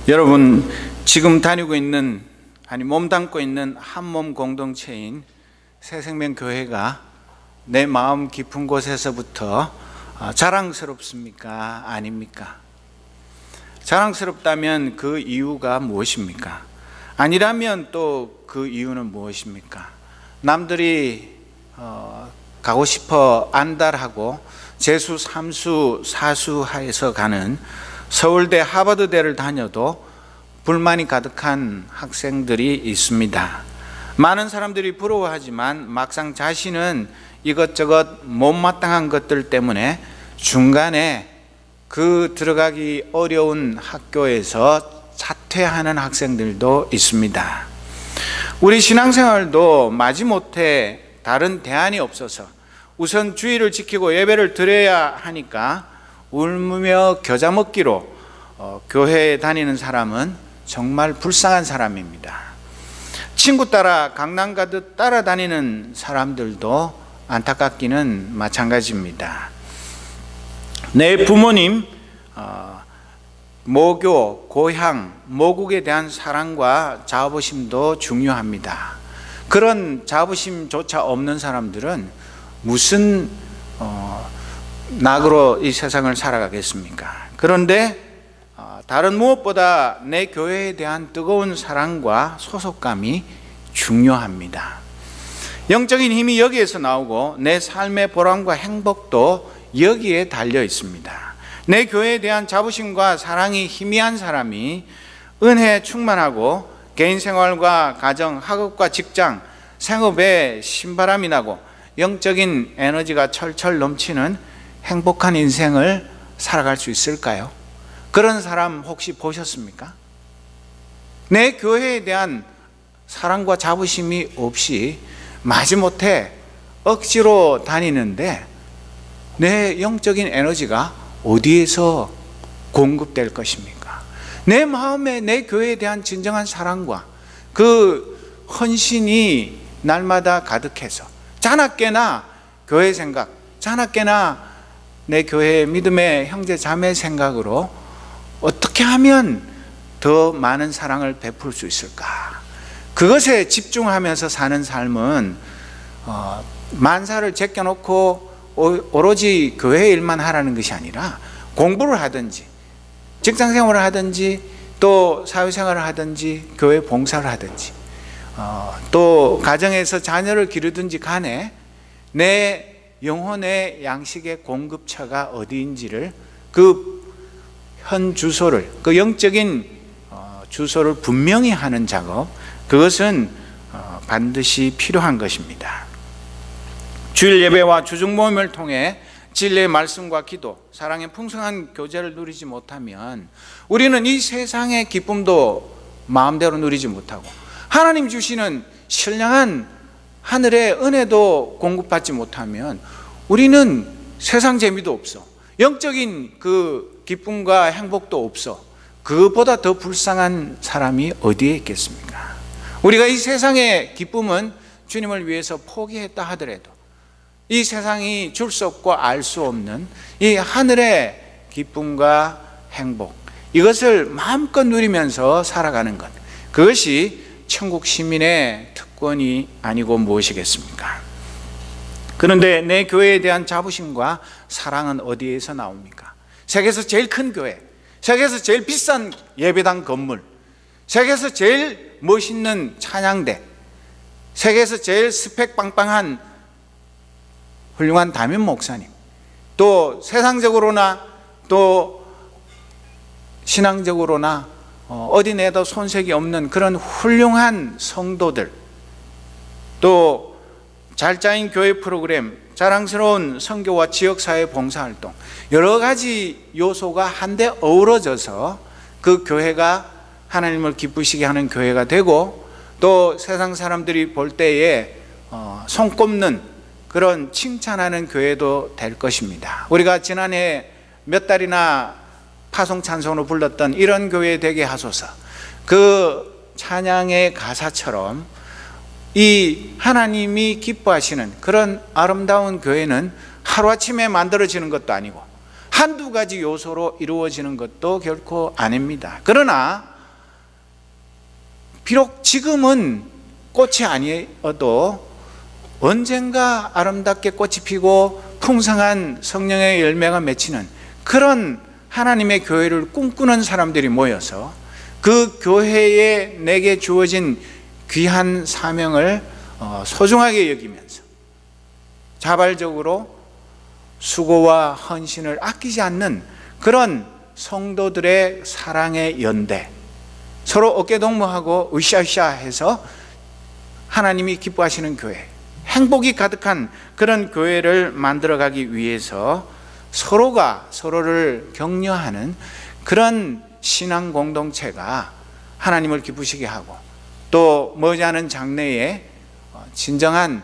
여러분, 지금 다니고 있는, 몸담고 있는 한몸 공동체인 새생명교회가 내 마음 깊은 곳에서부터 자랑스럽습니까? 아닙니까? 자랑스럽다면 그 이유가 무엇입니까? 아니라면 또 그 이유는 무엇입니까? 남들이 가고 싶어 안달하고 재수, 삼수, 사수하여서 가는 서울대, 하버드대를 다녀도 불만이 가득한 학생들이 있습니다. 많은 사람들이 부러워하지만 막상 자신은 이것저것 못마땅한 것들 때문에 중간에 그 들어가기 어려운 학교에서 자퇴하는 학생들도 있습니다. 우리 신앙생활도 마지못해 다른 대안이 없어서 우선 주의를 지키고 예배를 드려야 하니까 울며 겨자 먹기로 교회에 다니는 사람은 정말 불쌍한 사람입니다. 친구 따라 강남 가듯 따라다니는 사람들도 안타깝기는 마찬가지입니다. 내 부모님, 모교, 고향, 모국에 대한 사랑과 자부심도 중요합니다. 그런 자부심조차 없는 사람들은 무슨 낙으로 이 세상을 살아가겠습니까? 그런데 다른 무엇보다 내 교회에 대한 뜨거운 사랑과 소속감이 중요합니다. 영적인 힘이 여기에서 나오고 내 삶의 보람과 행복도 여기에 달려 있습니다. 내 교회에 대한 자부심과 사랑이 희미한 사람이 은혜에 충만하고 개인 생활과 가정, 학업과 직장, 생업에 신바람이 나고 영적인 에너지가 철철 넘치는 행복한 인생을 살아갈 수 있을까요? 그런 사람 혹시 보셨습니까? 내 교회에 대한 사랑과 자부심이 없이 마지못해 억지로 다니는데 내 영적인 에너지가 어디에서 공급될 것입니까? 내 마음에 내 교회에 대한 진정한 사랑과 그 헌신이 날마다 가득해서 자나깨나 교회 생각, 자나깨나 내 교회의 믿음의 형제 자매 생각으로 어떻게 하면 더 많은 사랑을 베풀 수 있을까? 그것에 집중하면서 사는 삶은 만사를 제껴놓고 오로지 교회 일만 하라는 것이 아니라 공부를 하든지 직장생활을 하든지 또 사회생활을 하든지 교회 봉사를 하든지 또 가정에서 자녀를 기르든지 간에 내 영혼의 양식의 공급처가 어디인지를 그 현 주소를, 그 영적인 주소를 분명히 하는 작업, 그것은 반드시 필요한 것입니다. 주일 예배와 주중 모임을 통해 진리의 말씀과 기도, 사랑의 풍성한 교제를 누리지 못하면 우리는 이 세상의 기쁨도 마음대로 누리지 못하고 하나님 주시는 신령한 하늘의 은혜도 공급받지 못하면 우리는 세상 재미도 없어, 영적인 그 기쁨과 행복도 없어. 그것보다 더 불쌍한 사람이 어디에 있겠습니까? 우리가 이 세상의 기쁨은 주님을 위해서 포기했다 하더라도 이 세상이 줄 수 없고 알 수 없는 이 하늘의 기쁨과 행복, 이것을 마음껏 누리면서 살아가는 것, 그것이 천국 시민의 특권이 아니고 무엇이겠습니까? 그런데 내 교회에 대한 자부심과 사랑은 어디에서 나옵니까? 세계에서 제일 큰 교회, 세계에서 제일 비싼 예배당 건물, 세계에서 제일 멋있는 찬양대, 세계에서 제일 스펙 빵빵한 훌륭한 담임 목사님, 또 세상적으로나 또 신앙적으로나 어디 내도 손색이 없는 그런 훌륭한 성도들, 또 잘 짜인 교회 프로그램, 자랑스러운 선교와 지역사회 봉사활동, 여러 가지 요소가 한데 어우러져서 그 교회가 하나님을 기쁘시게 하는 교회가 되고 또 세상 사람들이 볼 때에 손꼽는 그런 칭찬하는 교회도 될 것입니다. 우리가 지난해 몇 달이나 파송 찬송으로 불렀던 이런 교회 되게 하소서, 그 찬양의 가사처럼 이 하나님이 기뻐하시는 그런 아름다운 교회는 하루아침에 만들어지는 것도 아니고 한두 가지 요소로 이루어지는 것도 결코 아닙니다. 그러나 비록 지금은 꽃이 아니어도 언젠가 아름답게 꽃이 피고 풍성한 성령의 열매가 맺히는 그런 하나님의 교회를 꿈꾸는 사람들이 모여서 그 교회에 내게 주어진 귀한 사명을 소중하게 여기면서 자발적으로 수고와 헌신을 아끼지 않는 그런 성도들의 사랑의 연대, 서로 어깨동무하고 으쌰으쌰 해서 하나님이 기뻐하시는 교회, 행복이 가득한 그런 교회를 만들어가기 위해서 서로가 서로를 격려하는 그런 신앙 공동체가 하나님을 기쁘시게 하고, 또 머지않은 장래에 진정한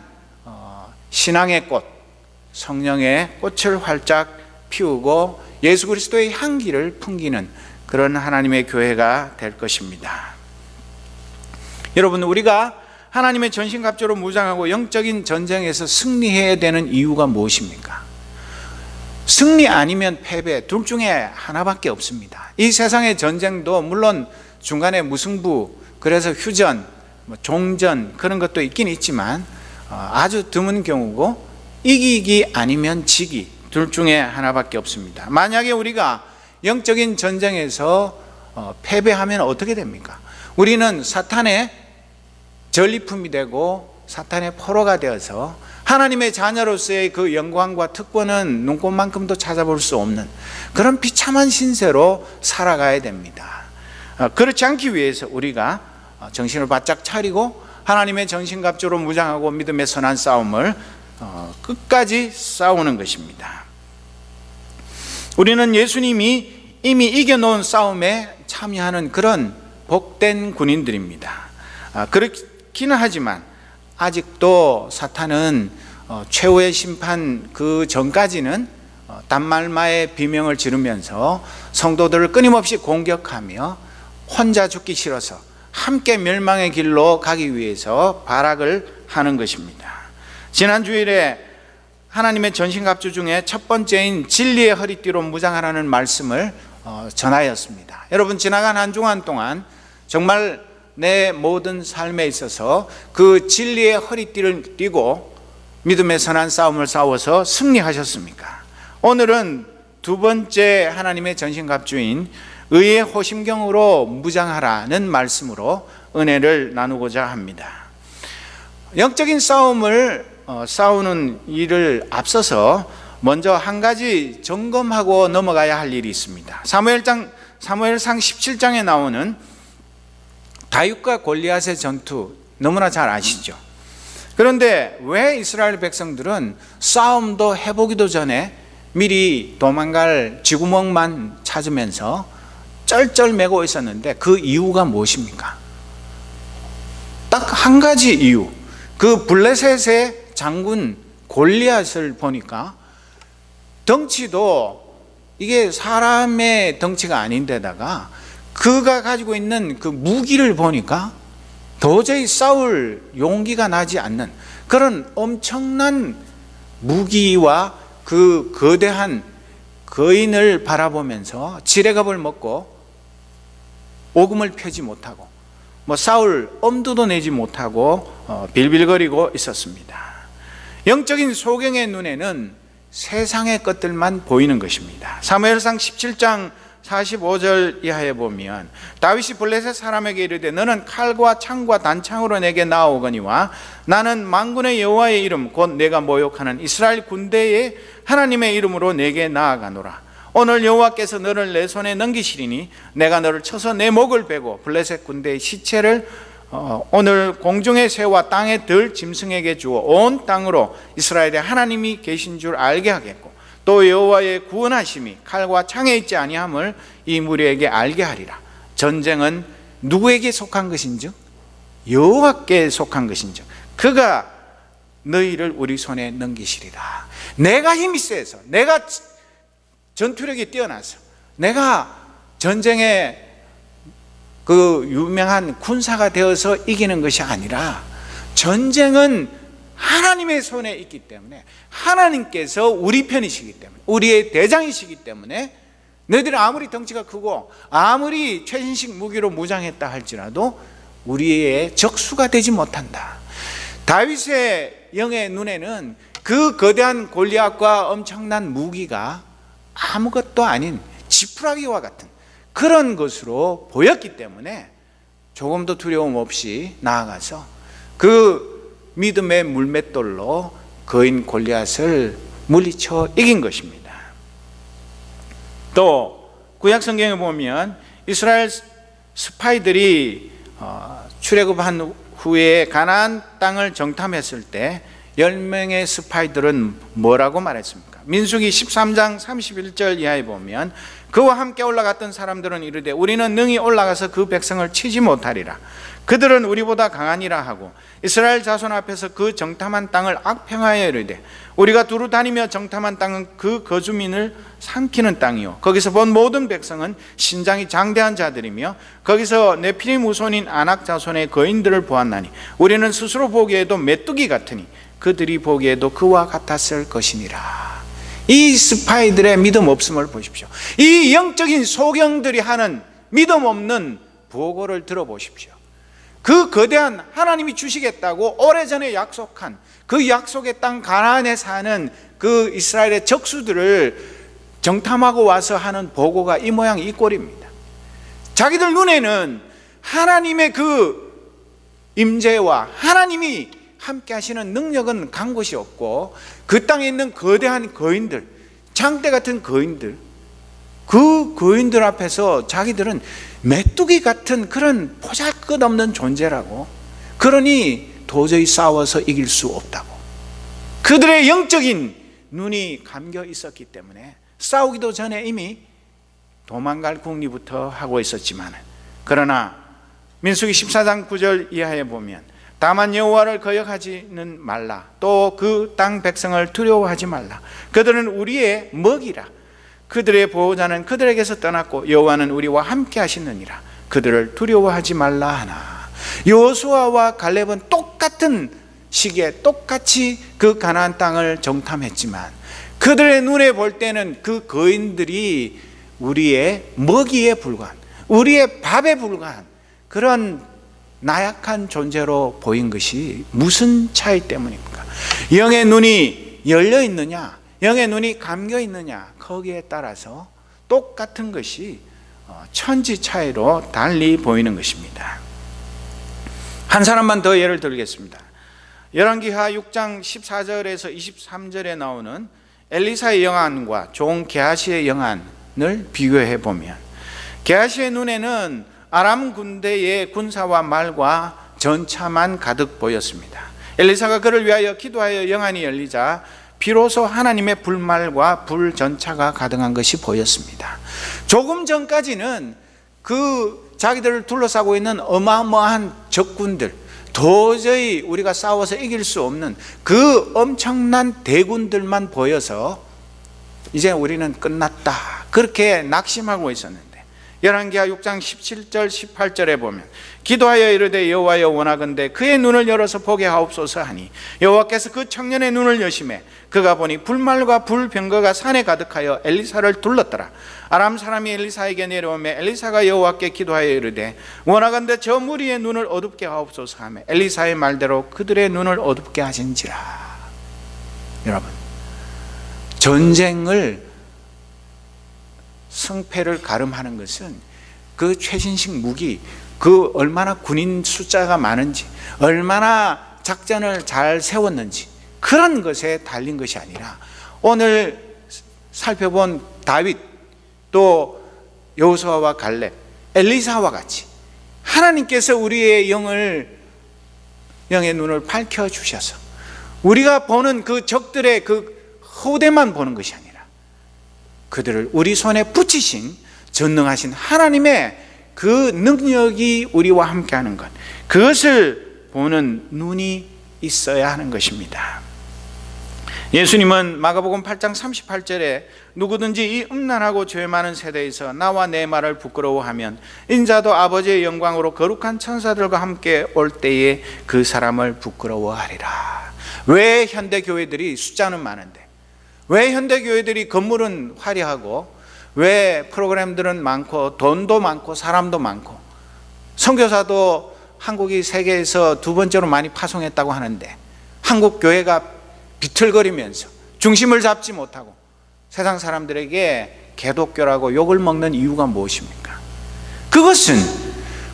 신앙의 꽃, 성령의 꽃을 활짝 피우고 예수 그리스도의 향기를 풍기는 그런 하나님의 교회가 될 것입니다. 여러분, 우리가 하나님의 전신갑주로 무장하고 영적인 전쟁에서 승리해야 되는 이유가 무엇입니까? 승리 아니면 패배, 둘 중에 하나밖에 없습니다. 이 세상의 전쟁도 물론 중간에 무승부, 그래서 휴전, 종전 그런 것도 있긴 있지만 아주 드문 경우고, 이기기 아니면 지기, 둘 중에 하나밖에 없습니다. 만약에 우리가 영적인 전쟁에서 패배하면 어떻게 됩니까? 우리는 사탄의 전리품이 되고 사탄의 포로가 되어서 하나님의 자녀로서의 그 영광과 특권은 눈꽃만큼도 찾아볼 수 없는 그런 비참한 신세로 살아가야 됩니다. 그렇지 않기 위해서 우리가 정신을 바짝 차리고 하나님의 전신갑주로 무장하고 믿음의 선한 싸움을 끝까지 싸우는 것입니다. 우리는 예수님이 이미 이겨놓은 싸움에 참여하는 그런 복된 군인들입니다. 그렇기는 하지만 아직도 사탄은 최후의 심판 그 전까지는 단말마의 비명을 지르면서 성도들을 끊임없이 공격하며 혼자 죽기 싫어서 함께 멸망의 길로 가기 위해서 발악을 하는 것입니다. 지난 주일에 하나님의 전신갑주 중에 첫 번째인 진리의 허리띠로 무장하라는 말씀을 전하였습니다. 여러분, 지나간 한 주간 동안 정말 내 모든 삶에 있어서 그 진리의 허리띠를 띠고 믿음의 선한 싸움을 싸워서 승리하셨습니까? 오늘은 두 번째 하나님의 전신갑주인 의의 호심경으로 무장하라는 말씀으로 은혜를 나누고자 합니다. 영적인 싸움을 싸우는 일을 앞서서 먼저 한 가지 점검하고 넘어가야 할 일이 있습니다. 사무엘상 17장에 나오는 다윗과 골리앗의 전투 너무나 잘 아시죠? 그런데 왜 이스라엘 백성들은 싸움도 해보기도 전에 미리 도망갈 쥐구멍만 찾으면서 쩔쩔매고 있었는데 그 이유가 무엇입니까? 딱 한 가지 이유. 그 블레셋의 장군 골리앗을 보니까 덩치도 이게 사람의 덩치가 아닌데다가 그가 가지고 있는 그 무기를 보니까 도저히 싸울 용기가 나지 않는 그런 엄청난 무기와 그 거대한 거인을 바라보면서 지레갑을 먹고 오금을 펴지 못하고 싸울 엄두도 내지 못하고 빌빌거리고 있었습니다. 영적인 소경의 눈에는 세상의 것들만 보이는 것입니다. 사무엘상 17장 45절 이하에 보면 다윗이 블레셋 사람에게 이르되 너는 칼과 창과 단창으로 내게 나아오거니와 나는 만군의 여호와의 이름 곧 내가 모욕하는 이스라엘 군대의 하나님의 이름으로 내게 나아가노라. 오늘 여호와께서 너를 내 손에 넘기시리니 내가 너를 쳐서 내 목을 베고 블레셋 군대의 시체를 오늘 공중의 새와 땅의 들 짐승에게 주어 온 땅으로 이스라엘의 하나님이 계신 줄 알게 하겠고 또 여호와의 구원하심이 칼과 창에 있지 아니함을 이 무리에게 알게 하리라. 전쟁은 누구에게 속한 것인즉 여호와께 속한 것인즉 그가 너희를 우리 손에 넘기시리라. 내가 힘이 세서, 내가 전투력이 뛰어나서, 내가 전쟁에 그 유명한 군사가 되어서 이기는 것이 아니라 전쟁은 하나님의 손에 있기 때문에 하나님께서 우리 편이시기 때문에 우리의 대장이시기 때문에 너희들이 아무리 덩치가 크고 아무리 최신식 무기로 무장했다 할지라도 우리의 적수가 되지 못한다. 다윗의 영의 눈에는 그 거대한 골리앗과 엄청난 무기가 아무것도 아닌 지푸라기와 같은 그런 것으로 보였기 때문에 조금도 두려움 없이 나아가서 그 믿음의 물맷돌로 거인 골리앗을 물리쳐 이긴 것입니다. 또 구약 성경에 보면 이스라엘 스파이들이 출애굽한 후에 가나안 땅을 정탐했을 때 10명의 스파이들은 뭐라고 말했습니까? 민수기 13장 31절 이하에 보면 그와 함께 올라갔던 사람들은 이르되 우리는 능히 올라가서 그 백성을 치지 못하리라. 그들은 우리보다 강하니라 하고 이스라엘 자손 앞에서 그 정탐한 땅을 악평하여 이르되 우리가 두루 다니며 정탐한 땅은 그 거주민을 삼키는 땅이요 거기서 본 모든 백성은 신장이 장대한 자들이며 거기서 네피림 후손인 아낙 자손의 거인들을 보았나니 우리는 스스로 보기에도 메뚜기 같으니 그들이 보기에도 그와 같았을 것이니라. 이 스파이들의 믿음 없음을 보십시오. 이 영적인 소경들이 하는 믿음 없는 보고를 들어보십시오. 그 거대한 하나님이 주시겠다고 오래전에 약속한 그 약속의 땅 가나안에 사는 그 이스라엘의 적수들을 정탐하고 와서 하는 보고가 이 모양 이 꼴입니다. 자기들 눈에는 하나님의 그 임재와 하나님이 함께 하시는 능력은 간 곳이 없고 그 땅에 있는 거대한 거인들, 장대 같은 거인들, 그 거인들 앞에서 자기들은 메뚜기 같은 그런 보잘것없는 존재라고, 그러니 도저히 싸워서 이길 수 없다고. 그들의 영적인 눈이 감겨 있었기 때문에 싸우기도 전에 이미 도망갈 궁리부터 하고 있었지만, 그러나 민수기 14장 9절 이하에 보면 다만 여호와를 거역하지는 말라, 또 그 땅 백성을 두려워하지 말라, 그들은 우리의 먹이라, 그들의 보호자는 그들에게서 떠났고 여호와는 우리와 함께 하시느니라, 그들을 두려워하지 말라 하나. 여호수아와 갈렙은 똑같은 시기에 똑같이 그 가나안 땅을 정탐했지만 그들의 눈에 볼 때는 그 거인들이 우리의 먹이에 불과한, 우리의 밥에 불과한 그런 나약한 존재로 보인 것이 무슨 차이 때문입니까? 영의 눈이 열려 있느냐, 영의 눈이 감겨 있느냐, 거기에 따라서 똑같은 것이 천지 차이로 달리 보이는 것입니다. 한 사람만 더 예를 들겠습니다. 열왕기하 6장 14절에서 23절에 나오는 엘리사의 영안과 종 게하시의 영안을 비교해 보면, 게하시의 눈에는 아람 군대의 군사와 말과 전차만 가득 보였습니다. 엘리사가 그를 위하여 기도하여 영안이 열리자 비로소 하나님의 불말과 불전차가 가득한 것이 보였습니다. 조금 전까지는 그 자기들을 둘러싸고 있는 어마어마한 적군들, 도저히 우리가 싸워서 이길 수 없는 그 엄청난 대군들만 보여서 이제 우리는 끝났다, 그렇게 낙심하고 있었는데, 열왕기하 6장 17절 18절에 보면 기도하여 이르되 여호와여 원하건대 그의 눈을 열어서 보게 하옵소서 하니 여호와께서 그 청년의 눈을 여심해 그가 보니 불말과 불병거가 산에 가득하여 엘리사를 둘렀더라. 아람 사람이 엘리사에게 내려오며 엘리사가 여호와께 기도하여 이르되 원하건대 저 무리의 눈을 어둡게 하옵소서 하며 엘리사의 말대로 그들의 눈을 어둡게 하신지라. 여러분, 전쟁을 성패를 가름하는 것은 그 최신식 무기, 그 얼마나 군인 숫자가 많은지, 얼마나 작전을 잘 세웠는지, 그런 것에 달린 것이 아니라 오늘 살펴본 다윗, 또 여호수아와 갈렙, 엘리사와 같이 하나님께서 우리의 영의 눈을 밝혀주셔서 우리가 보는 그 적들의 그 후대만 보는 것이 아니라 그들을 우리 손에 붙이신 전능하신 하나님의 그 능력이 우리와 함께하는 것, 그것을 보는 눈이 있어야 하는 것입니다. 예수님은 마가복음 8장 38절에 누구든지 이 음란하고 죄 많은 세대에서 나와 내 말을 부끄러워하면 인자도 아버지의 영광으로 거룩한 천사들과 함께 올 때에 그 사람을 부끄러워하리라. 왜 현대교회들이 숫자는 많은데, 왜 현대교회들이 건물은 화려하고, 왜 프로그램들은 많고, 돈도 많고, 사람도 많고, 선교사도 한국이 세계에서 두 번째로 많이 파송했다고 하는데 한국 교회가 비틀거리면서 중심을 잡지 못하고 세상 사람들에게 개독교라고 욕을 먹는 이유가 무엇입니까? 그것은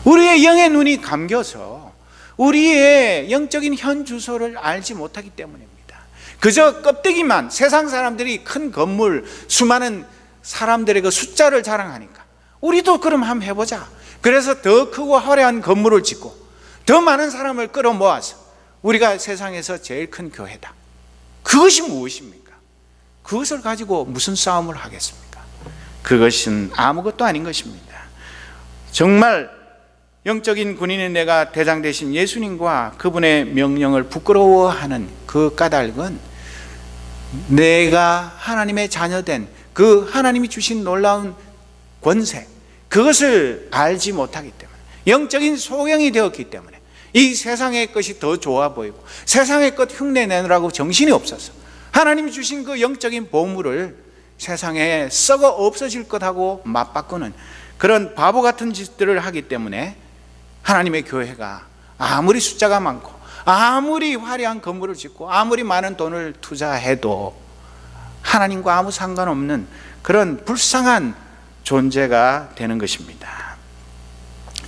우리의 영의 눈이 감겨서 우리의 영적인 현 주소를 알지 못하기 때문입니다. 그저 껍데기만, 세상 사람들이 큰 건물, 수많은 사람들의 그 숫자를 자랑하니까 우리도 그럼 한번 해보자. 그래서 더 크고 화려한 건물을 짓고 더 많은 사람을 끌어모아서 우리가 세상에서 제일 큰 교회다. 그것이 무엇입니까? 그것을 가지고 무슨 싸움을 하겠습니까? 그것은 아무것도 아닌 것입니다. 정말 영적인 군인의 내가 대장 되신 예수님과 그분의 명령을 부끄러워하는 그 까닭은 내가 하나님의 자녀된 그 하나님이 주신 놀라운 권세, 그것을 알지 못하기 때문에, 영적인 소경이 되었기 때문에 이 세상의 것이 더 좋아 보이고 세상의 것 흉내 내느라고 정신이 없어서 하나님이 주신 그 영적인 보물을 세상에 썩어 없어질 것하고 맞바꾸는 그런 바보 같은 짓들을 하기 때문에 하나님의 교회가 아무리 숫자가 많고 아무리 화려한 건물을 짓고 아무리 많은 돈을 투자해도 하나님과 아무 상관없는 그런 불쌍한 존재가 되는 것입니다.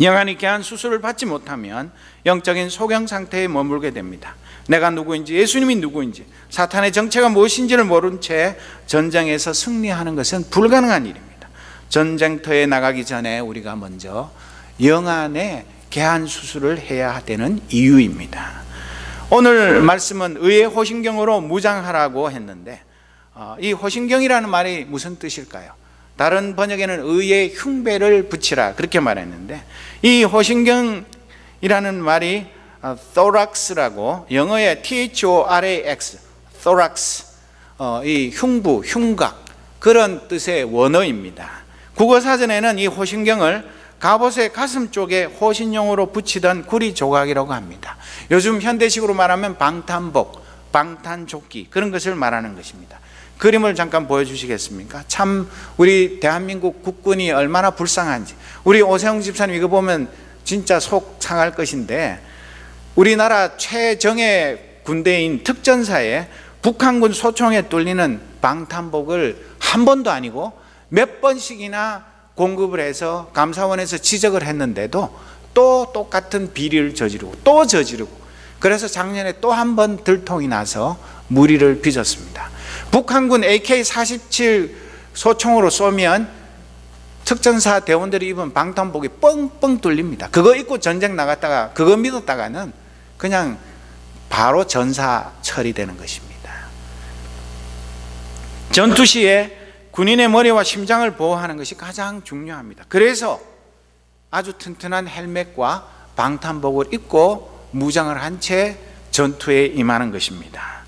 영안이 귀한 수술을 받지 못하면 영적인 소경 상태에 머물게 됩니다. 내가 누구인지, 예수님이 누구인지, 사탄의 정체가 무엇인지를 모른 채 전쟁에서 승리하는 것은 불가능한 일입니다. 전쟁터에 나가기 전에 우리가 먼저 영안의 개한 수술을 해야 되는 이유입니다. 오늘 말씀은 의의 호신경으로 무장하라고 했는데 이 호신경이라는 말이 무슨 뜻일까요? 다른 번역에는 의의 흉배를 붙이라 그렇게 말했는데 이 호신경이라는 말이 thorax라고 영어의 thorax, thorax, 이 흉부, 흉곽 그런 뜻의 원어입니다. 국어사전에는 이 호신경을 갑옷의 가슴 쪽에 호신용으로 붙이던 구리 조각이라고 합니다. 요즘 현대식으로 말하면 방탄복, 방탄조끼 그런 것을 말하는 것입니다. 그림을 잠깐 보여주시겠습니까? 참 우리 대한민국 국군이 얼마나 불쌍한지, 우리 오세영 집사님 이거 보면 진짜 속 상할 것인데 우리나라 최정예 군대인 특전사에 북한군 소총에 뚫리는 방탄복을 한 번도 아니고 몇 번씩이나 공급을 해서 감사원에서 지적을 했는데도 또 똑같은 비리를 저지르고 또 저지르고, 그래서 작년에 또 한 번 들통이 나서 무리를 빚었습니다. 북한군 AK-47 소총으로 쏘면 특전사 대원들이 입은 방탄복이 뻥뻥 뚫립니다. 그거 입고 전쟁 나갔다가 그거 믿었다가는 그냥 바로 전사 처리되는 것입니다. 전투 시에 군인의 머리와 심장을 보호하는 것이 가장 중요합니다. 그래서 아주 튼튼한 헬멧과 방탄복을 입고 무장을 한 채 전투에 임하는 것입니다.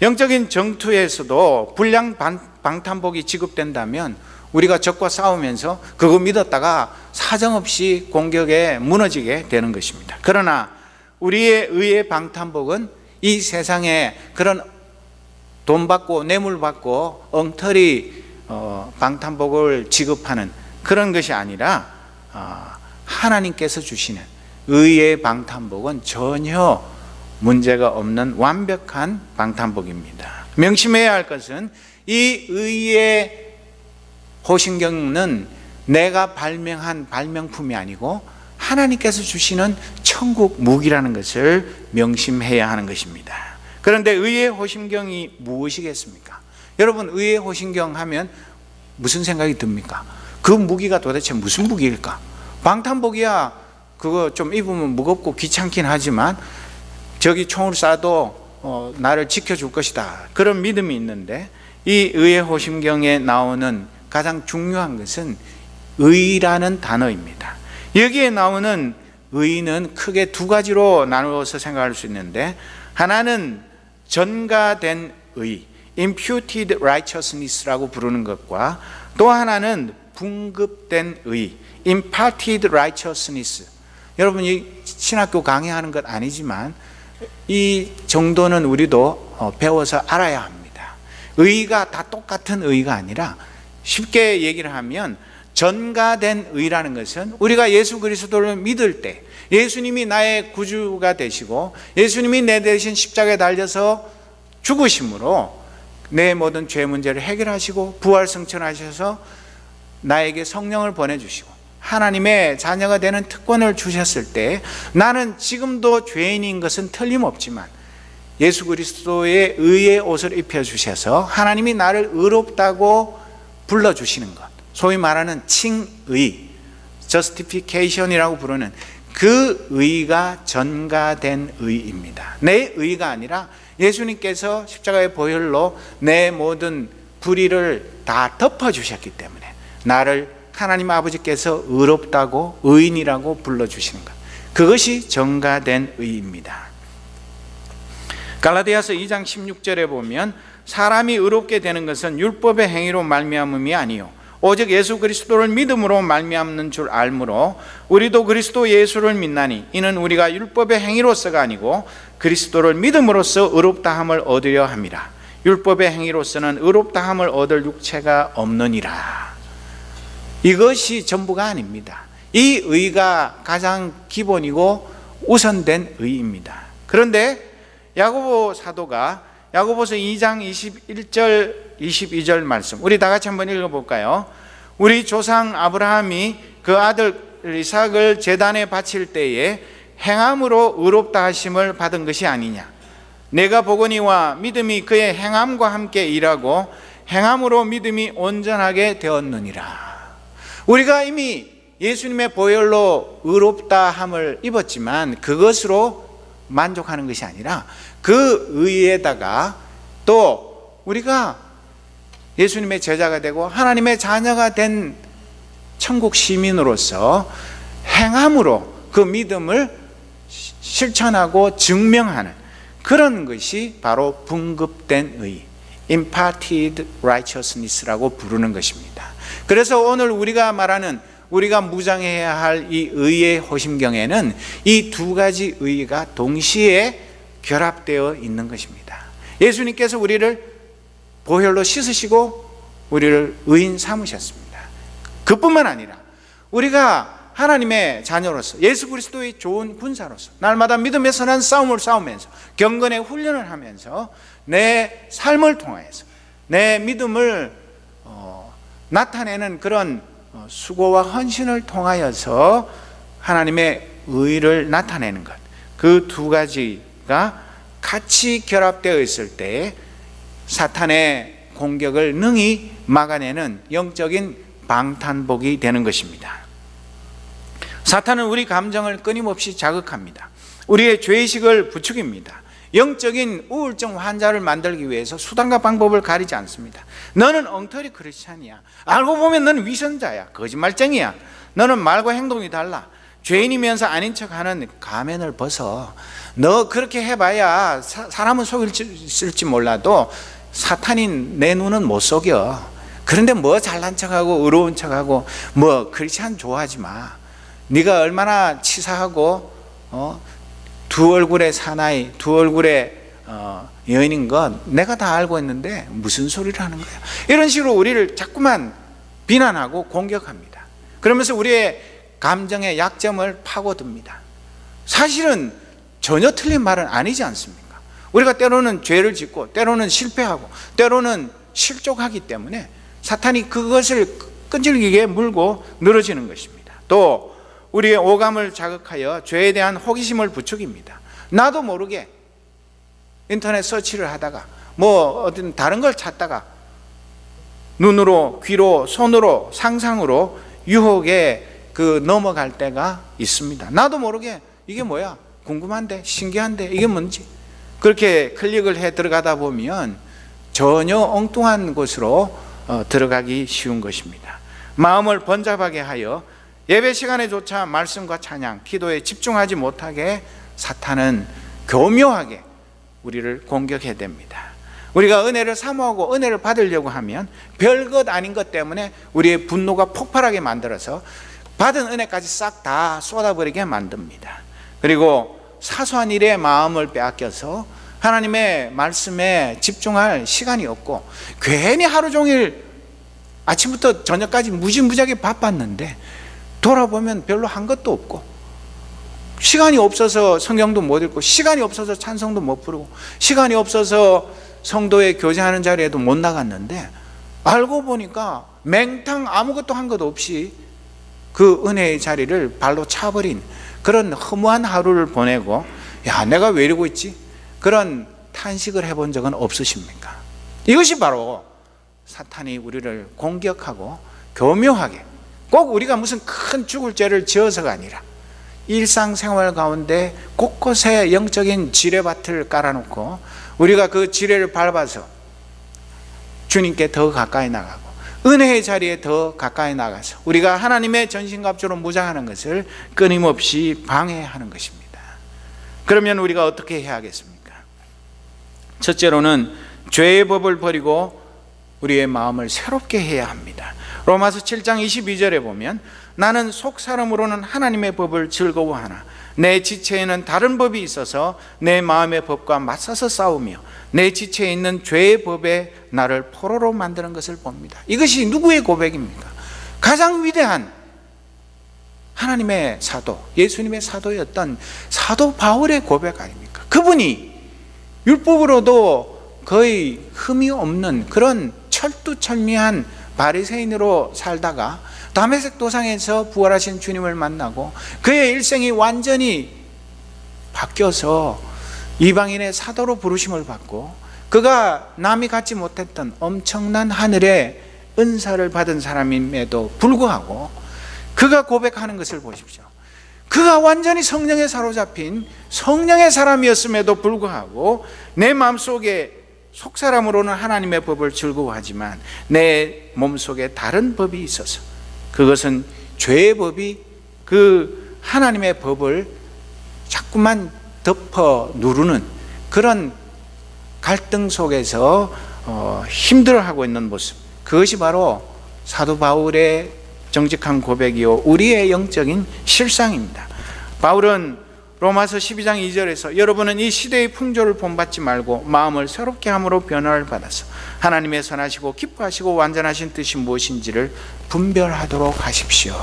영적인 전투에서도 불량 방탄복이 지급된다면 우리가 적과 싸우면서 그거 믿었다가 사정없이 공격에 무너지게 되는 것입니다. 그러나 우리의 의의 방탄복은 이 세상에 그런 돈 받고 뇌물 받고 엉터리 방탄복을 지급하는 그런 것이 아니라 하나님께서 주시는 의의 방탄복은 전혀 문제가 없는 완벽한 방탄복입니다. 명심해야 할 것은 이 의의 호신경은 내가 발명한 발명품이 아니고 하나님께서 주시는 천국 무기라는 것을 명심해야 하는 것입니다. 그런데 의의 호신경이 무엇이겠습니까? 여러분, 의의 호신경 하면 무슨 생각이 듭니까? 그 무기가 도대체 무슨 무기일까? 방탄복이야 그거 좀 입으면 무겁고 귀찮긴 하지만 저기 총을 쏴도 나를 지켜줄 것이다, 그런 믿음이 있는데 이 의의 호신경에 나오는 가장 중요한 것은 의라는 단어입니다. 여기에 나오는 의는 크게 두 가지로 나누어서 생각할 수 있는데, 하나는 전가된 의, imputed righteousness라고 부르는 것과 또 하나는 분급된 의, imparted righteousness. 여러분, 이 신학교 강의하는 것 아니지만 이 정도는 우리도 배워서 알아야 합니다. 의가 다 똑같은 의가 아니라, 쉽게 얘기를 하면 전가된 의라는 것은 우리가 예수 그리스도를 믿을 때, 예수님이 나의 구주가 되시고 예수님이 내 대신 십자가에 달려서 죽으심으로 내 모든 죄 문제를 해결하시고 부활 승천하셔서 나에게 성령을 보내주시고 하나님의 자녀가 되는 특권을 주셨을 때, 나는 지금도 죄인인 것은 틀림없지만 예수 그리스도의 의의 옷을 입혀주셔서 하나님이 나를 의롭다고 불러주시는 것, 소위 말하는 칭의, justification이라고 부르는 그 의가 전가된 의입니다. 내 의가 아니라 예수님께서 십자가의 보혈로 내 모든 불의를 다 덮어주셨기 때문에 나를 하나님 아버지께서 의롭다고, 의인이라고 불러주시는 것, 그것이 전가된 의입니다. 갈라디아서 2장 16절에 보면 사람이 의롭게 되는 것은 율법의 행위로 말미암음이 아니요 오직 예수 그리스도를 믿음으로 말미암는 줄 알므로 우리도 그리스도 예수를 믿나니 이는 우리가 율법의 행위로서가 아니고 그리스도를 믿음으로써 의롭다함을 얻으려 함이라. 율법의 행위로서는 의롭다함을 얻을 육체가 없느니라. 이것이 전부가 아닙니다. 이 의가 가장 기본이고 우선된 의입니다. 그런데 야고보 사도가 야고보서 2장 21절 22절 말씀, 우리 다 같이 한번 읽어볼까요? 우리 조상 아브라함이 그 아들 이삭을 제단에 바칠 때에 행함으로 의롭다 하심을 받은 것이 아니냐. 내가 보거니와 믿음이 그의 행함과 함께 일하고 행함으로 믿음이 온전하게 되었느니라. 우리가 이미 예수님의 보혈로 의롭다 함을 입었지만 그것으로 만족하는 것이 아니라 그 의에다가 또 우리가 예수님의 제자가 되고 하나님의 자녀가 된 천국 시민으로서 행함으로 그 믿음을 실천하고 증명하는 그런 것이 바로 분급된 의, imparted righteousness라고 부르는 것입니다. 그래서 오늘 우리가 말하는, 우리가 무장해야 할 이 의의 호심경에는 이 두 가지 의가 동시에 결합되어 있는 것입니다. 예수님께서 우리를 보혈로 씻으시고 우리를 의인 삼으셨습니다. 그뿐만 아니라 우리가 하나님의 자녀로서 예수 그리스도의 좋은 군사로서 날마다 믿음의 선한 싸움을 싸우면서 경건의 훈련을 하면서 내 삶을 통하여서 내 믿음을 나타내는 그런 수고와 헌신을 통하여서 하나님의 의를 나타내는 것, 그 두 가지가 같이 결합되어 있을 때 사탄의 공격을 능히 막아내는 영적인 방탄복이 되는 것입니다. 사탄은 우리 감정을 끊임없이 자극합니다. 우리의 죄의식을 부추깁니다. 영적인 우울증 환자를 만들기 위해서 수단과 방법을 가리지 않습니다. 너는 엉터리 크리스찬이야. 알고 보면 너는 위선자야. 거짓말쟁이야. 너는 말과 행동이 달라. 죄인이면서 아닌 척하는 가면을 벗어. 너 그렇게 해봐야 사람은 속일지 몰라도 사탄인 내 눈은 못 속여. 그런데 뭐 잘난 척하고 의로운 척하고 뭐 크리스찬 좋아하지 마. 네가 얼마나 치사하고 두 얼굴의 사나이, 두 얼굴의 여인인 건 내가 다 알고 있는데 무슨 소리를 하는 거야. 이런 식으로 우리를 자꾸만 비난하고 공격합니다. 그러면서 우리의 감정의 약점을 파고듭니다. 사실은 전혀 틀린 말은 아니지 않습니까? 우리가 때로는 죄를 짓고 때로는 실패하고 때로는 실족하기 때문에 사탄이 그것을 끈질기게 물고 늘어지는 것입니다. 또 우리의 오감을 자극하여 죄에 대한 호기심을 부추깁니다. 나도 모르게 인터넷 서치를 하다가 뭐 어떤 다른 걸 찾다가 눈으로, 귀로, 손으로, 상상으로 유혹에 넘어갈 때가 있습니다. 나도 모르게 이게 뭐야? 궁금한데, 신기한데, 이게 뭔지 그렇게 클릭을 해 들어가다 보면 전혀 엉뚱한 곳으로 들어가기 쉬운 것입니다. 마음을 번잡하게 하여 예배 시간에조차 말씀과 찬양, 기도에 집중하지 못하게 사탄은 교묘하게 우리를 공격해야 됩니다. 우리가 은혜를 사모하고 은혜를 받으려고 하면 별것 아닌 것 때문에 우리의 분노가 폭발하게 만들어서 받은 은혜까지 싹 다 쏟아버리게 만듭니다. 그리고 사소한 일에 마음을 빼앗겨서 하나님의 말씀에 집중할 시간이 없고 괜히 하루 종일 아침부터 저녁까지 무지무지하게 바빴는데 돌아보면 별로 한 것도 없고, 시간이 없어서 성경도 못 읽고, 시간이 없어서 찬송도 못 부르고, 시간이 없어서 성도에 교제하는 자리에도 못 나갔는데, 알고 보니까 맹탕 아무것도 한 것 없이 그 은혜의 자리를 발로 차버린 그런 허무한 하루를 보내고, 야, 내가 왜 이러고 있지? 그런 탄식을 해본 적은 없으십니까? 이것이 바로 사탄이 우리를 공격하고 교묘하게, 꼭 우리가 무슨 큰 죽을 죄를 지어서가 아니라 일상생활 가운데 곳곳에 영적인 지뢰밭을 깔아놓고 우리가 그 지뢰를 밟아서 주님께 더 가까이 나가고 은혜의 자리에 더 가까이 나가서 우리가 하나님의 전신갑주로 무장하는 것을 끊임없이 방해하는 것입니다. 그러면 우리가 어떻게 해야 하겠습니까? 첫째로는 죄의 법을 버리고 우리의 마음을 새롭게 해야 합니다. 로마서 7장 22절에 보면 나는 속사람으로는 하나님의 법을 즐거워하나 내 지체에는 다른 법이 있어서 내 마음의 법과 맞서서 싸우며 내 지체에 있는 죄의 법에 나를 포로로 만드는 것을 봅니다. 이것이 누구의 고백입니까? 가장 위대한 하나님의 사도, 예수님의 사도였던 사도 바울의 고백 아닙니까? 그분이 율법으로도 거의 흠이 없는 그런 철두철미한 바리새인으로 살다가 다메섹 도상에서 부활하신 주님을 만나고 그의 일생이 완전히 바뀌어서 이방인의 사도로 부르심을 받고 그가 남이 갖지 못했던 엄청난 하늘의 은사를 받은 사람임에도 불구하고 그가 고백하는 것을 보십시오. 그가 완전히 성령에 사로잡힌 성령의 사람이었음에도 불구하고 내 마음속에 속사람으로는 하나님의 법을 즐거워하지만 내 몸속에 다른 법이 있어서 그것은 죄의 법이 그 하나님의 법을 자꾸만 덮어 누르는 그런 갈등 속에서 힘들어하고 있는 모습, 그것이 바로 사도 바울의 정직한 고백이요 우리의 영적인 실상입니다. 바울은 로마서 12장 2절에서 여러분은 이 시대의 풍조를 본받지 말고 마음을 새롭게 함으로 변화를 받아서 하나님의 선하시고 기뻐하시고 완전하신 뜻이 무엇인지를 분별하도록 하십시오.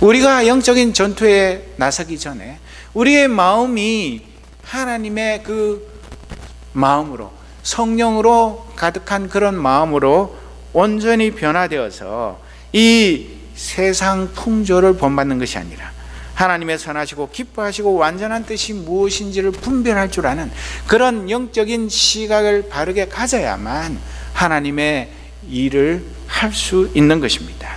우리가 영적인 전투에 나서기 전에 우리의 마음이 하나님의 그 마음으로, 성령으로 가득한 그런 마음으로 온전히 변화되어서 이 세상 풍조를 본받는 것이 아니라 하나님의 선하시고 기뻐하시고 완전한 뜻이 무엇인지를 분별할 줄 아는 그런 영적인 시각을 바르게 가져야만 하나님의 일을 할 수 있는 것입니다.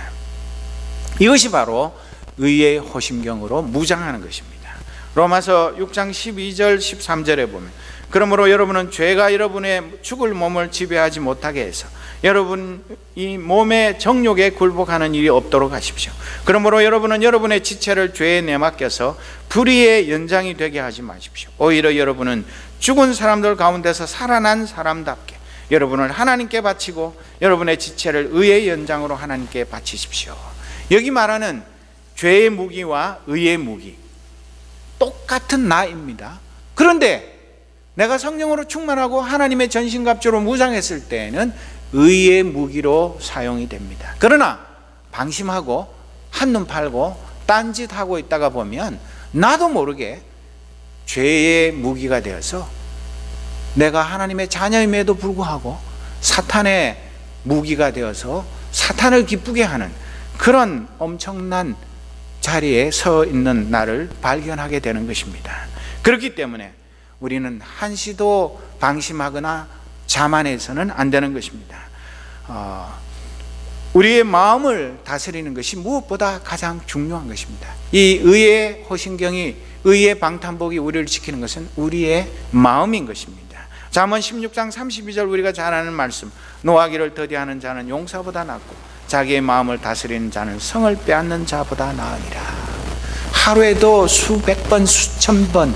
이것이 바로 의의 호심경으로 무장하는 것입니다. 로마서 6장 12절 13절에 보면 그러므로 여러분은 죄가 여러분의 죽을 몸을 지배하지 못하게 해서 여러분이 몸의 정욕에 굴복하는 일이 없도록 하십시오. 그러므로 여러분은 여러분의 지체를 죄에 내맡겨서 불의의 연장이 되게 하지 마십시오. 오히려 여러분은 죽은 사람들 가운데서 살아난 사람답게 여러분을 하나님께 바치고 여러분의 지체를 의의 연장으로 하나님께 바치십시오. 여기 말하는 죄의 무기와 의의 무기 똑같은 나입니다. 그런데 내가 성령으로 충만하고 하나님의 전신갑주로 무장했을 때에는 의의 무기로 사용이 됩니다. 그러나 방심하고 한눈 팔고 딴짓하고 있다가 보면 나도 모르게 죄의 무기가 되어서 내가 하나님의 자녀임에도 불구하고 사탄의 무기가 되어서 사탄을 기쁘게 하는 그런 엄청난 자리에 서 있는 나를 발견하게 되는 것입니다. 그렇기 때문에 우리는 한시도 방심하거나 자만해서는 안 되는 것입니다. 우리의 마음을 다스리는 것이 무엇보다 가장 중요한 것입니다. 이 의의 호신경이, 의의 방탄복이 우리를 지키는 것은 우리의 마음인 것입니다. 잠언 16장 32절 우리가 잘 아는 말씀, 노하기를 더디하는 자는 용사보다 낫고 자기의 마음을 다스리는 자는 성을 빼앗는 자보다 나으니라. 하루에도 수백 번, 수천 번,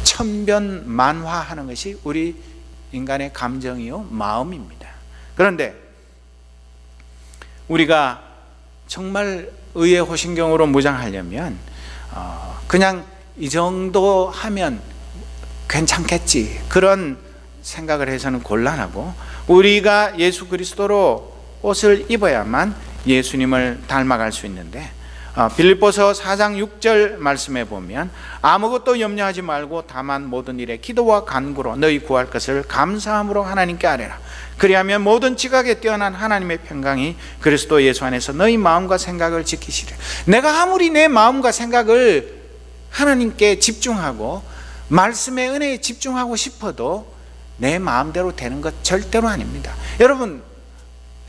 천변 만화하는 것이 우리 인간의 감정이요 마음입니다. 그런데 우리가 정말 의의 호신경으로 무장하려면 그냥 이 정도 하면 괜찮겠지 그런 생각을 해서는 곤란하고, 우리가 예수 그리스도로 옷을 입어야만 예수님을 닮아갈 수 있는데, 빌립보서 4장 6절 말씀에 보면 아무것도 염려하지 말고 다만 모든 일에 기도와 간구로 너희 구할 것을 감사함으로 하나님께 아뢰라. 그리하면 모든 지각에 뛰어난 하나님의 평강이 그리스도 예수 안에서 너희 마음과 생각을 지키시리라. 내가 아무리 내 마음과 생각을 하나님께 집중하고 말씀의 은혜에 집중하고 싶어도 내 마음대로 되는 것 절대로 아닙니다. 여러분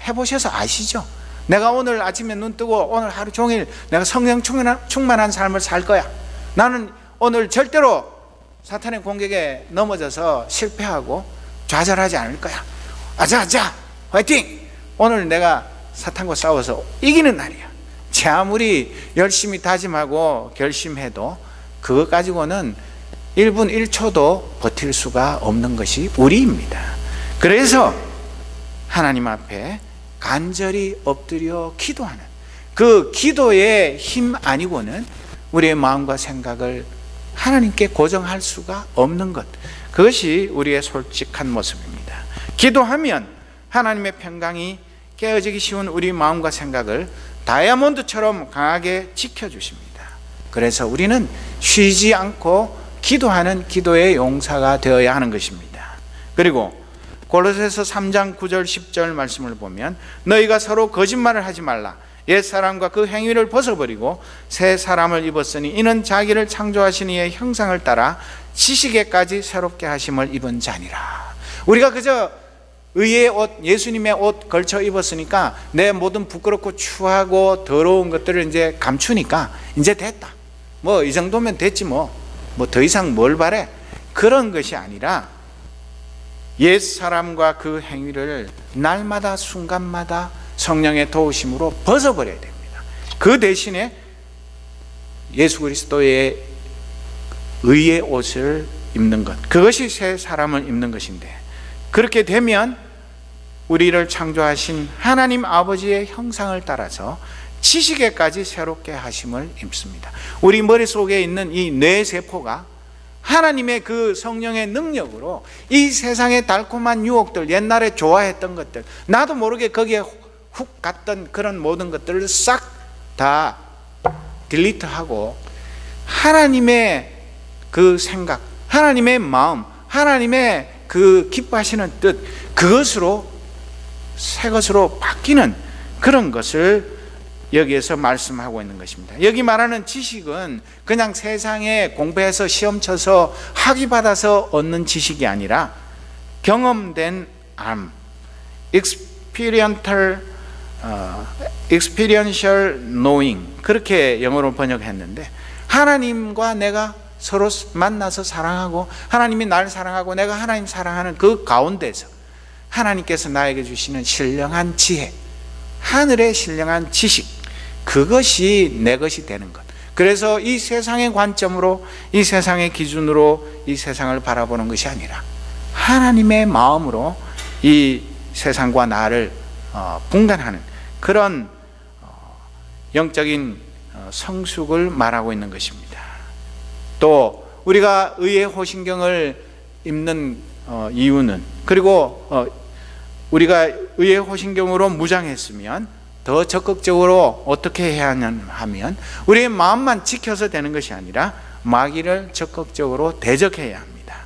해보셔서 아시죠? 내가 오늘 아침에 눈 뜨고 오늘 하루 종일 내가 성령 충만한 삶을 살 거야, 나는 오늘 절대로 사탄의 공격에 넘어져서 실패하고 좌절하지 않을 거야, 아자아자 화이팅! 오늘 내가 사탄과 싸워서 이기는 날이야. 제 아무리 열심히 다짐하고 결심해도 그것 가지고는 1분 1초도 버틸 수가 없는 것이 우리입니다. 그래서 하나님 앞에 간절히 엎드려 기도하는 그 기도의 힘 아니고는 우리의 마음과 생각을 하나님께 고정할 수가 없는 것, 그것이 우리의 솔직한 모습입니다. 기도하면 하나님의 평강이 깨어지기 쉬운 우리 마음과 생각을 다이아몬드처럼 강하게 지켜주십니다. 그래서 우리는 쉬지 않고 기도하는 기도의 용사가 되어야 하는 것입니다. 그리고 골로새서 3장 9절 10절 말씀을 보면 너희가 서로 거짓말을 하지 말라. 옛사람과 그 행위를 벗어버리고 새 사람을 입었으니 이는 자기를 창조하신 이의 형상을 따라 지식에까지 새롭게 하심을 입은 자니라. 우리가 그저 의의 옷, 예수님의 옷 걸쳐 입었으니까 내 모든 부끄럽고 추하고 더러운 것들을 이제 감추니까 이제 됐다, 뭐 이 정도면 됐지 뭐 더 이상 뭘 바래, 그런 것이 아니라 옛사람과 그 행위를 날마다 순간마다 성령의 도우심으로 벗어버려야 됩니다. 그 대신에 예수 그리스도의 의의 옷을 입는 것, 그것이 새 사람을 입는 것인데, 그렇게 되면 우리를 창조하신 하나님 아버지의 형상을 따라서 지식에까지 새롭게 하심을 입습니다. 우리 머릿속에 있는 이 뇌세포가 하나님의 그 성령의 능력으로 이 세상의 달콤한 유혹들, 옛날에 좋아했던 것들, 나도 모르게 거기에 훅 갔던 그런 모든 것들을 싹 다 딜리트하고 하나님의 그 생각, 하나님의 마음, 하나님의 그 기뻐하시는 뜻, 그것으로 새 것으로 바뀌는 그런 것을 여기에서 말씀하고 있는 것입니다. 여기 말하는 지식은 그냥 세상에 공부해서 시험 쳐서 학위 받아서 얻는 지식이 아니라 경험된 암, experiential knowing, 그렇게 영어로 번역했는데, 하나님과 내가 서로 만나서 사랑하고 하나님이 나를 사랑하고 내가 하나님 사랑하는 그 가운데서 하나님께서 나에게 주시는 신령한 지혜, 하늘의 신령한 지식, 그것이 내 것이 되는 것. 그래서 이 세상의 관점으로, 이 세상의 기준으로 이 세상을 바라보는 것이 아니라 하나님의 마음으로 이 세상과 나를 분간하는 그런 영적인 성숙을 말하고 있는 것입니다. 또 우리가 의의 호신경을 입는 이유는, 그리고 우리가 의의 호신경으로 무장했으면 더 적극적으로 어떻게 해야 하면 우리의 마음만 지켜서 되는 것이 아니라 마귀를 적극적으로 대적해야 합니다.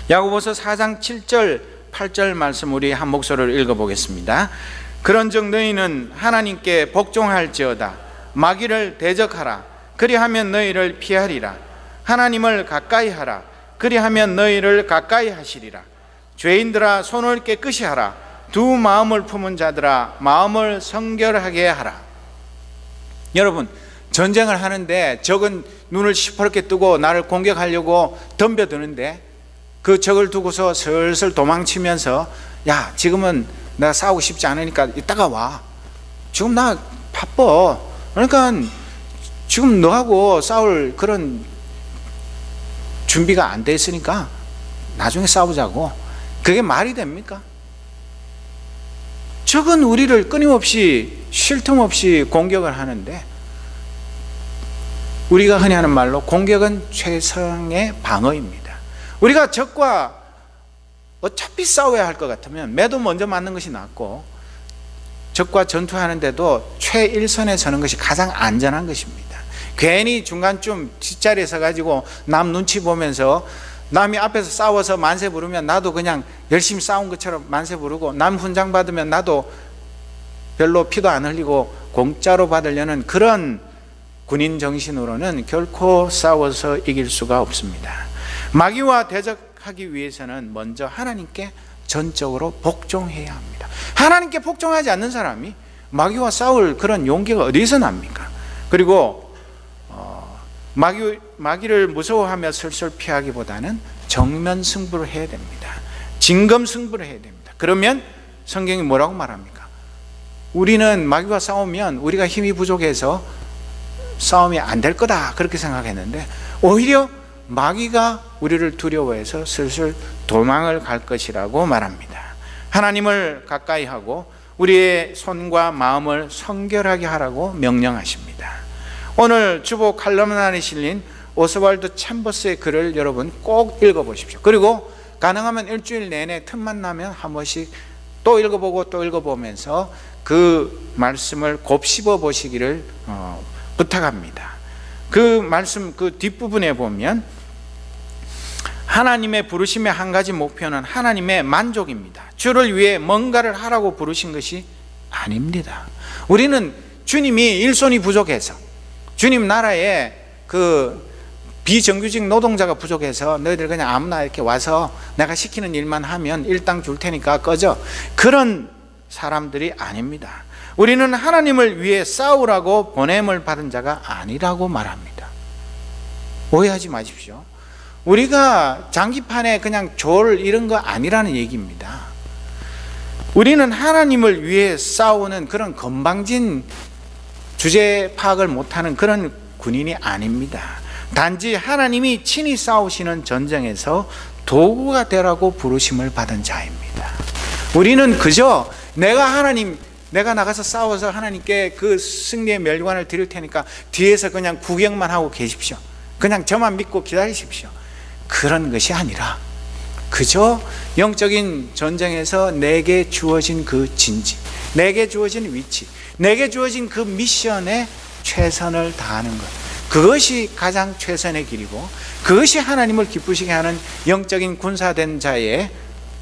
야고보서 4장 7절 8절 말씀 우리 한 목소리로 읽어보겠습니다. 그런즉 너희는 하나님께 복종할지어다. 마귀를 대적하라. 그리하면 너희를 피하리라. 하나님을 가까이 하라. 그리하면 너희를 가까이 하시리라. 죄인들아 손을 깨끗이 하라. 두 마음을 품은 자들아 마음을 성결하게 하라. 여러분, 전쟁을 하는데 적은 눈을 시퍼렇게 뜨고 나를 공격하려고 덤벼드는데 그 적을 두고서 슬슬 도망치면서 야, 지금은 내가 싸우고 싶지 않으니까 이따가 와. 지금 나 바빠. 그러니까 지금 너하고 싸울 그런 준비가 안 돼 있으니까 나중에 싸우자고. 그게 말이 됩니까? 적은 우리를 끊임없이 쉴 틈 없이 공격을 하는데, 우리가 흔히 하는 말로 공격은 최상의 방어입니다. 우리가 적과 어차피 싸워야 할 것 같으면 매도 먼저 맞는 것이 낫고, 적과 전투하는데도 최일선에 서는 것이 가장 안전한 것입니다. 괜히 중간쯤 뒷자리에 서가지고 남 눈치 보면서 남이 앞에서 싸워서 만세 부르면 나도 그냥 열심히 싸운 것처럼 만세 부르고, 남 훈장 받으면 나도 별로 피도 안 흘리고 공짜로 받으려는 그런 군인 정신으로는 결코 싸워서 이길 수가 없습니다. 마귀와 대적하기 위해서는 먼저 하나님께 전적으로 복종해야 합니다. 하나님께 복종하지 않는 사람이 마귀와 싸울 그런 용기가 어디서 납니까? 그리고 마귀를 무서워하며 슬슬 피하기보다는 정면 승부를 해야 됩니다. 진검 승부를 해야 됩니다. 그러면 성경이 뭐라고 말합니까? 우리는 마귀와 싸우면 우리가 힘이 부족해서 싸움이 안 될 거다, 그렇게 생각했는데 오히려 마귀가 우리를 두려워해서 슬슬 도망을 갈 것이라고 말합니다. 하나님을 가까이 하고 우리의 손과 마음을 성결하게 하라고 명령하십니다. 오늘 주보 칼럼 안에 실린 오스왈드 챔버스의 글을 여러분 꼭 읽어보십시오. 그리고 가능하면 일주일 내내 틈만 나면 한 번씩 또 읽어보고 또 읽어보면서 그 말씀을 곱씹어 보시기를 부탁합니다. 그 말씀 그 뒷부분에 보면 하나님의 부르심의 한 가지 목표는 하나님의 만족입니다. 주를 위해 뭔가를 하라고 부르신 것이 아닙니다. 우리는 주님이 일손이 부족해서, 주님 나라에 그 비정규직 노동자가 부족해서 너희들 그냥 아무나 이렇게 와서 내가 시키는 일만 하면 일당 줄 테니까 꺼져, 그런 사람들이 아닙니다. 우리는 하나님을 위해 싸우라고 보냄을 받은 자가 아니라고 말합니다. 오해하지 마십시오. 우리가 장기판에 그냥 졸 이런 거 아니라는 얘기입니다. 우리는 하나님을 위해 싸우는 그런 건방진 주제 파악을 못하는 그런 군인이 아닙니다. 단지 하나님이 친히 싸우시는 전쟁에서 도구가 되라고 부르심을 받은 자입니다. 우리는 그저 내가 나가서 싸워서 하나님께 그 승리의 멸관을 드릴 테니까 뒤에서 그냥 구경만 하고 계십시오, 그냥 저만 믿고 기다리십시오, 그런 것이 아니라 그저 영적인 전쟁에서 내게 주어진 그 진지, 내게 주어진 위치, 내게 주어진 그 미션에 최선을 다하는 것, 그것이 가장 최선의 길이고 그것이 하나님을 기쁘시게 하는 영적인 군사된 자의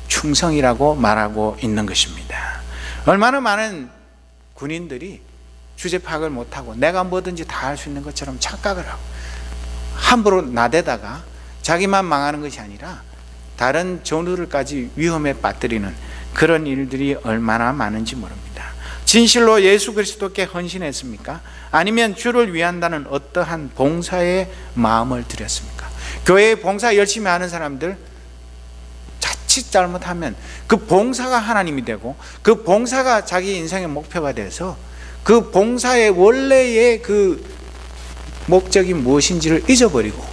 충성이라고 말하고 있는 것입니다. 얼마나 많은 군인들이 주제 파악을 못하고 내가 뭐든지 다 할 수 있는 것처럼 착각을 하고 함부로 나대다가 자기만 망하는 것이 아니라 다른 전우들까지 위험에 빠뜨리는 그런 일들이 얼마나 많은지 모릅니다. 진실로 예수 그리스도께 헌신했습니까? 아니면 주를 위한다는 어떠한 봉사의 마음을 들였습니까? 교회에 봉사 열심히 하는 사람들 자칫 잘못하면 그 봉사가 하나님이 되고 그 봉사가 자기 인생의 목표가 돼서 그 봉사의 원래의 그 목적이 무엇인지를 잊어버리고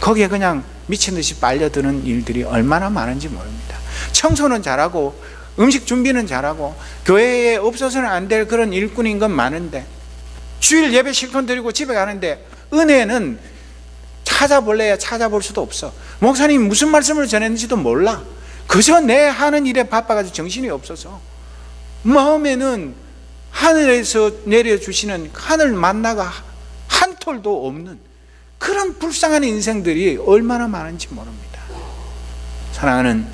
거기에 그냥 미친 듯이 빨려드는 일들이 얼마나 많은지 모릅니다. 청소는 잘하고 음식 준비는 잘하고 교회에 없어서는 안 될 그런 일꾼인 건 많은데 주일 예배 실컷 드리고 집에 가는데 은혜는 찾아볼래야 찾아볼 수도 없어. 목사님이 무슨 말씀을 전했는지도 몰라. 그저 내 하는 일에 바빠가지고 정신이 없어서 마음에는 하늘에서 내려주시는 하늘 만나가 한 톨도 없는 그런 불쌍한 인생들이 얼마나 많은지 모릅니다. 사랑하는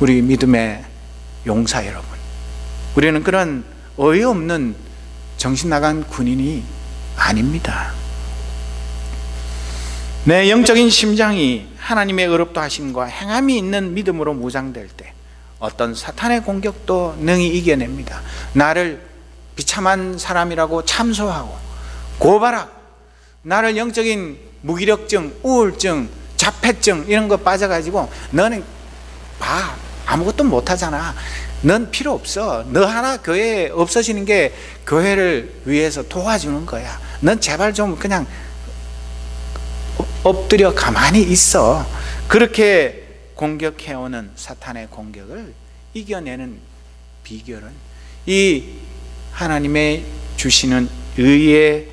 우리 믿음의 용사 여러분, 우리는 그런 어이없는 정신 나간 군인이 아닙니다. 내 영적인 심장이 하나님의 의롭다 하심과 행함이 있는 믿음으로 무장될 때 어떤 사탄의 공격도 능히 이겨냅니다. 나를 비참한 사람이라고 참소하고 고발하고 나를 영적인 무기력증, 우울증, 자폐증 이런 거 빠져가지고 너는 봐 아무것도 못하잖아, 넌 필요 없어, 너 하나 교회에 없어지는 게 교회를 위해서 도와주는 거야, 넌 제발 좀 그냥 엎드려 가만히 있어, 그렇게 공격해오는 사탄의 공격을 이겨내는 비결은 이 하나님의 주시는 의의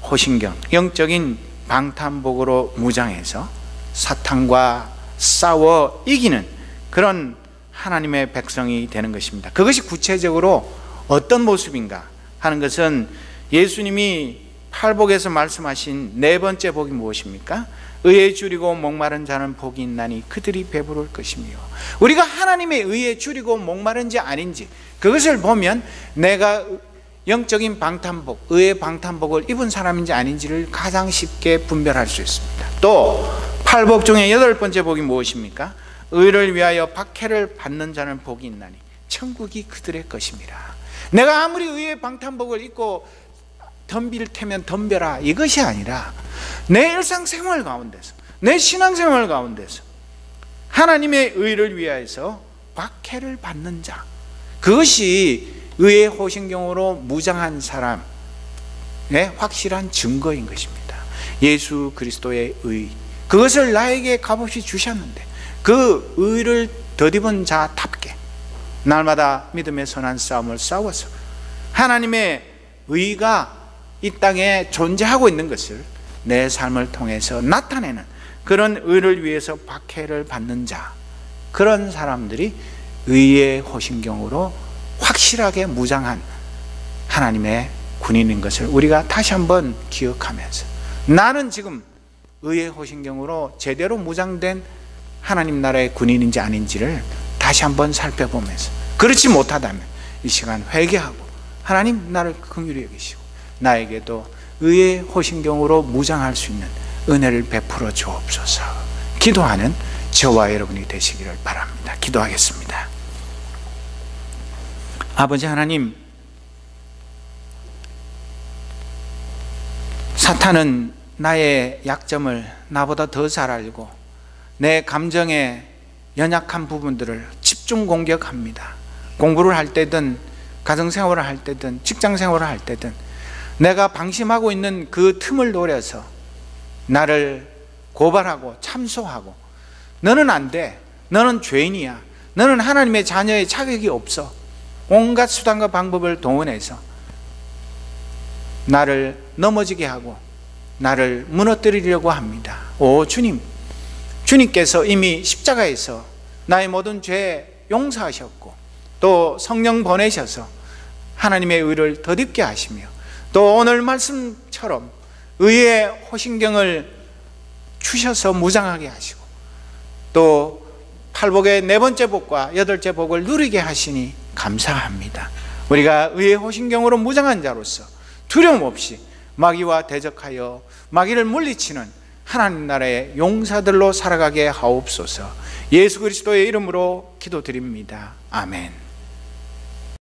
호신경, 영적인 방탄복으로 무장해서 사탄과 싸워 이기는 그런 하나님의 백성이 되는 것입니다. 그것이 구체적으로 어떤 모습인가 하는 것은 예수님이 팔복에서 말씀하신 네 번째 복이 무엇입니까? 의에 줄이고 목마른 자는 복이 있나니 그들이 배부를 것이며, 우리가 하나님의 의에 줄이고 목마른지 아닌지 그것을 보면 내가 영적인 방탄복, 의의 방탄복을 입은 사람인지 아닌지를 가장 쉽게 분별할 수 있습니다. 또 팔복 중에 여덟 번째 복이 무엇입니까? 의를 위하여 박해를 받는 자는 복이 있나니 천국이 그들의 것입니다. 내가 아무리 의의 방탄복을 입고 덤빌 테면 덤벼라, 이것이 아니라 내 일상생활 가운데서, 내 신앙생활 가운데서 하나님의 의를 위하여서 박해를 받는 자, 그것이 의의 호신경으로 무장한 사람의 확실한 증거인 것입니다. 예수 그리스도의 의, 그것을 나에게 값없이 주셨는데 그 의를 덧입은 자답게 날마다 믿음의 선한 싸움을 싸워서 하나님의 의가 이 땅에 존재하고 있는 것을 내 삶을 통해서 나타내는 그런 의를 위해서 박해를 받는 자, 그런 사람들이 의의 호신경으로 확실하게 무장한 하나님의 군인인 것을 우리가 다시 한번 기억하면서, 나는 지금 의의 호신경으로 제대로 무장된 하나님 나라의 군인인지 아닌지를 다시 한번 살펴보면서, 그렇지 못하다면 이 시간 회개하고 하나님 나를 긍휼히 여기시고 나에게도 의의 호신경으로 무장할 수 있는 은혜를 베풀어 주옵소서. 기도하는 저와 여러분이 되시기를 바랍니다. 기도하겠습니다. 아버지 하나님, 사탄은 나의 약점을 나보다 더 잘 알고 내 감정의 연약한 부분들을 집중 공격합니다. 공부를 할 때든 가정생활을 할 때든 직장생활을 할 때든 내가 방심하고 있는 그 틈을 노려서 나를 고발하고 참소하고, 너는 안 돼, 너는 죄인이야, 너는 하나님의 자녀의 자격이 없어, 온갖 수단과 방법을 동원해서 나를 넘어지게 하고 나를 무너뜨리려고 합니다. 오 주님, 주님께서 이미 십자가에서 나의 모든 죄 용서하셨고 또 성령 보내셔서 하나님의 의를 덧입게 하시며, 또 오늘 말씀처럼 의의 호신경을 주셔서 무장하게 하시고 또 팔복의 네 번째 복과 여덟째 복을 누리게 하시니 감사합니다. 우리가 의의 호신경으로 무장한 자로서 두려움 없이 마귀와 대적하여 마귀를 물리치는 하나님 나라의 용사들로 살아가게 하옵소서. 예수 그리스도의 이름으로 기도드립니다. 아멘.